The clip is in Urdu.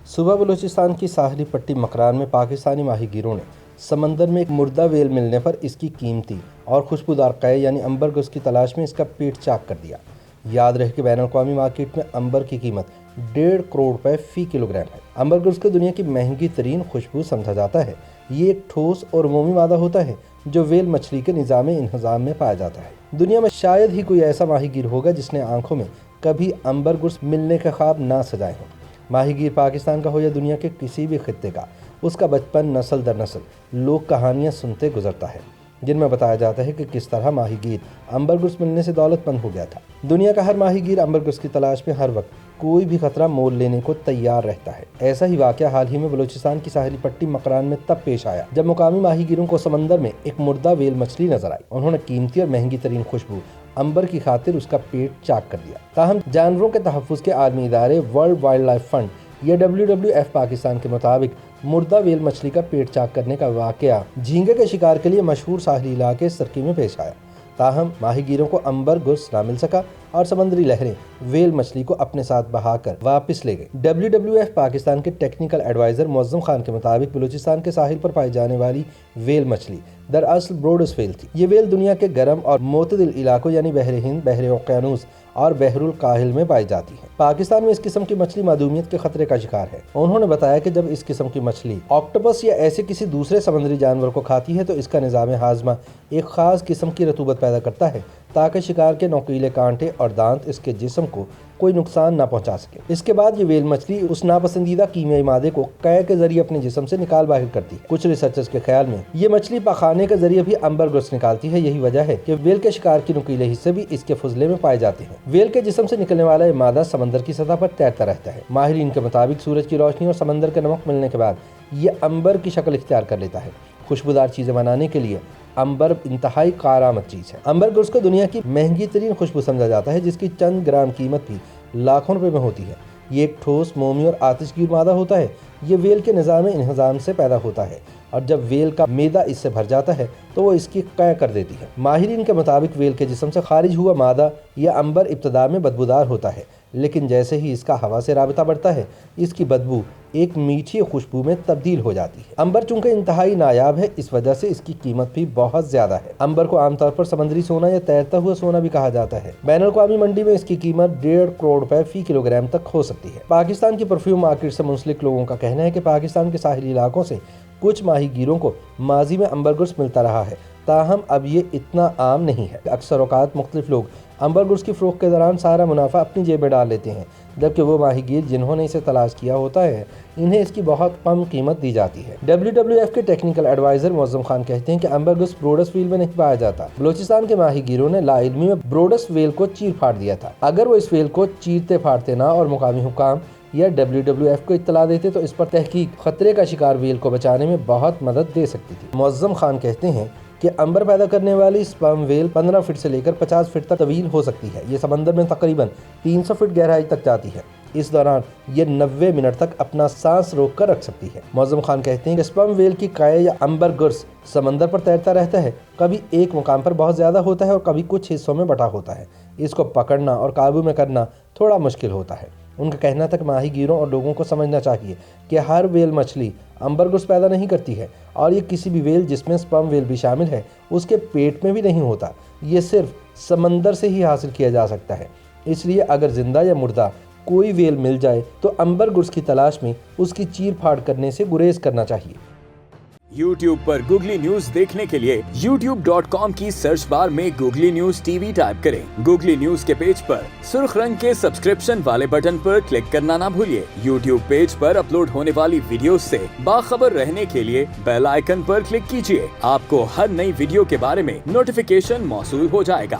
صبح بلوچستان کی ساحلی پٹی مکران میں پاکستانی ماہی گیروں نے سمندر میں ایک مردہ ویل ملنے پر اس کی قیمتی اور خوشبودار قے یعنی امبرگس کی تلاش میں اس کا پیٹ چاک کر دیا۔ یاد رہے کہ بین الاقوامی مارکیٹ میں امبر کی قیمت 1.5 کروڑ روپے فی کلو گرام ہے۔ امبرگس کو دنیا کی مہنگی ترین خوشبو سمجھا جاتا ہے۔ یہ ایک ٹھوس اور عمومی مادہ ہوتا ہے جو ویل مچھلی کے نظام انہضام میں پایا جاتا ہے۔ دنیا میں شاید ہی کوئی ایسا ماہی گیر ہوگا جس نے آنکھوں میں کبھی امبرگس ملنے کے خواب نہ سجائے ہوں۔ ماہی گیر پاکستان کا ہو یا دنیا کے کسی بھی خطے کا، اس کا بچپن نسل در نسل لوگ کہانیاں سنتے گزرتا ہے جن میں بتایا جاتا ہے کہ کس طرح ماہی گیر امبرگس ملنے سے دولت مند ہو گیا تھا۔ دنیا کا ہر ماہی گیر امبرگس کی تلاش میں ہر وقت کوئی بھی خطرہ مول لینے کو تیار رہتا ہے۔ ایسا ہی واقعہ حال ہی میں بلوچستان کی ساحلی پٹی مکران میں تب پیش آیا جب مقامی ماہی گیروں کو سمندر میں ایک مردہ ویل مچھلی نظر آئی۔ انہوں نے قیمتی اور مہنگی ترین خوشبو امبر کی خاطر اس کا پیٹ چاک کر دیا۔ تاہم جانوروں کے تحفظ کے عالمی ادارے ورلڈ وائلڈ لائف فنڈ یا WWF پاکستان کے مطابق مردہ ویل مچھلی کا پیٹ چاک کرنے کا واقعہ جھینگے کے شکار کے لیے مشہور ساحلی علاقے سرکی میں پیش آیا۔ تاہم ماہی گیروں کو امبرگس نہ مل سکا اور سمندری لہریں ویل مچھلی کو اپنے ساتھ بہا کر واپس لے گئی۔ WWF پاکستان کے ٹیکنیکل ایڈوائزر معظم خان کے مطابق بلوچستان کے ساحل پر پائی جانے والی ویل مچھلی دراصل بروڈس ویل تھی۔ یہ ویل دنیا کے گرم اور معتدل علاقوں یعنی بحر ہند، بحر اوقیانوس اور بحر الکاہل میں پائی جاتی ہے۔ پاکستان میں اس قسم کی مچھلی معدومیت کے خطرے کا شکار ہے۔ انہوں نے بتایا کہ جب اس قسم کی مچھلی آکٹوپس یا ایسے کسی دوسرے سمندری جانور کو کھاتی ہے تو اس کا نظام ہاضمہ ایک خاص قسم کی رطوبت پیدا کرتا ہے تاکہ شکار کے نوکیلے کانٹے اور دانت اس کے جسم کو کوئی نقصان نہ پہنچا سکے۔ اس کے بعد یہ ویل مچھلی اس ناپسندیدہ کیمیائی مادے کو قے کے ذریعے اپنے جسم سے نکال باہر کرتی ہے۔ کچھ ریسرچرز کے خیال میں یہ مچھلی پخانے کے ذریعے بھی امبرگس نکالتی ہے۔ یہی وجہ ہے کہ ویل کے شکار کے نوکیلے حصے بھی اس کے فضلے میں پائے جاتے ہیں۔ ویل کے جسم سے نکلنے والا یہ مادہ سمندر کی سطح پر تیرتا رہتا ہے۔ ماہرین کے مطابق سورج کی روشنی اور سمندر کے نمک ملنے کے بعد یہ امبر کی شکل اختیار کر لیتا ہے۔ خوشبودار چیزیں بنانے کے لیے امبر انتہائی کارآمد چیز ہے۔ امبرگس کو دنیا کی مہنگی ترین خوشبو سمجھا جاتا ہے جس کی چند گرام قیمت بھی لاکھوں روپے میں ہوتی ہے۔ یہ ایک ٹھوس، مومی اور آتش گیر مادہ ہوتا ہے۔ یہ ویل کے نظام انہضام سے پیدا ہوتا ہے اور جب ویل کا معدہ اس سے بھر جاتا ہے تو وہ اس کی قے کر دیتی ہے۔ ماہرین کے مطابق ویل کے جسم سے خارج ہوا مادہ یا امبر ابتدا میں بدبودار ہوتا ہے لیکن جیسے ہی اس کا ہوا سے رابطہ بڑھتا ہے اس کی بدبو ایک میٹھی خوشبو میں تبدیل ہو جاتی ہے۔ امبر چونکہ انتہائی نایاب ہے اس وجہ سے اس کی قیمت بھی بہت زیادہ ہے۔ امبر کو عام طور پر سمندری سونا یا تیرتا ہوا سونا بھی کہا جاتا ہے۔ بین الاقوامی منڈی میں اس کی قیمت 1.5 کروڑ روپے فی کلو گرام تک ہو سکتی ہے۔ پاکستان کی پرفیوم مارکیٹ سے منسلک لوگوں کا کہنا ہے کہ پاکستان کے ساحلی علاقوں سے کچھ ماہی گیروں کو ماضی میں امبرگس ملتا رہا ہے تاہم اب یہ اتنا عام نہیں ہے۔ اکثر اوقات مختلف لوگ امبرگس کی فروخت کے دوران سارا منافع اپنی جیب میں ڈال لیتے ہیں جبکہ وہ ماہی گیر جنہوں نے اسے تلاش کیا ہوتا ہے انہیں اس کی بہت کم قیمت دی جاتی ہے۔ WWF کے ٹیکنیکل ایڈوائزر معظم خان کہتے ہیں کہ امبرگس بروڈس ویل میں نہیں پایا جاتا۔ بلوچستان کے ماہی گیروں نے لا علمی میں بروڈس ویل کو چیر پھاڑ دیا تھا۔ اگر وہ اس ویل کو چیرتے پھاڑتے نہ اور مقامی حکام یا WWF کو اطلاع دیتے تو اس پر تحقیق خطرے کا شکار ویل کو بچانے میں بہت مدد دے سکتی تھی۔ معظم خان کہتے ہیں کہ امبر پیدا کرنے والی سپرم ویل 15 فٹ سے لے کر 50 فٹ تک طویل ہو سکتی ہے۔ یہ سمندر میں تقریباً 300 فٹ گہرائی تک جاتی ہے۔ اس دوران یہ 90 منٹ تک اپنا سانس روک کر رکھ سکتی ہے۔ معظم خان کہتے ہیں کہ سپرم ویل کی قے یا امبرگس سمندر پر تیرتا رہتا ہے، کبھی ایک مقام پر بہت زیادہ ہوتا ہے اور کبھی کچھ حصوں میں بٹا ہوتا ہے۔ اس کو پکڑنا اور قابو میں کرنا تھوڑا مشکل ہوتا ہے۔ ان کا کہنا تھا کہ ماہی گیروں اور لوگوں کو سمجھنا چاہیے کہ ہر ویل مچھلی امبرگس پیدا نہیں کرتی ہے اور یہ کسی بھی ویل جس میں سپرم ویل بھی شامل ہے اس کے پیٹ میں بھی نہیں ہوتا۔ یہ صرف سمندر سے ہی حاصل کیا جا سکتا ہے۔ اس لیے اگر زندہ یا مردہ کوئی ویل مل جائے تو امبرگس کی تلاش میں اس کی چیر پھاڑ کرنے سے گریز کرنا چاہیے۔ YouTube پر گوگلی نیوز دیکھنے کے لیے youtube.com کی سرچ بار میں گوگلی نیوز TV ٹائپ کریں۔ گوگلی نیوز کے پیج پر سرخ رنگ کے سبسکرپشن والے بٹن پر کلک کرنا نہ بھولیے۔ YouTube پیج پر اپلوڈ ہونے والی ویڈیوز سے باخبر رہنے کے لیے بیل آئیکن پر کلک کیجیے۔ آپ کو ہر نئی ویڈیو کے بارے میں نوٹیفیکیشن موصول ہو جائے گا۔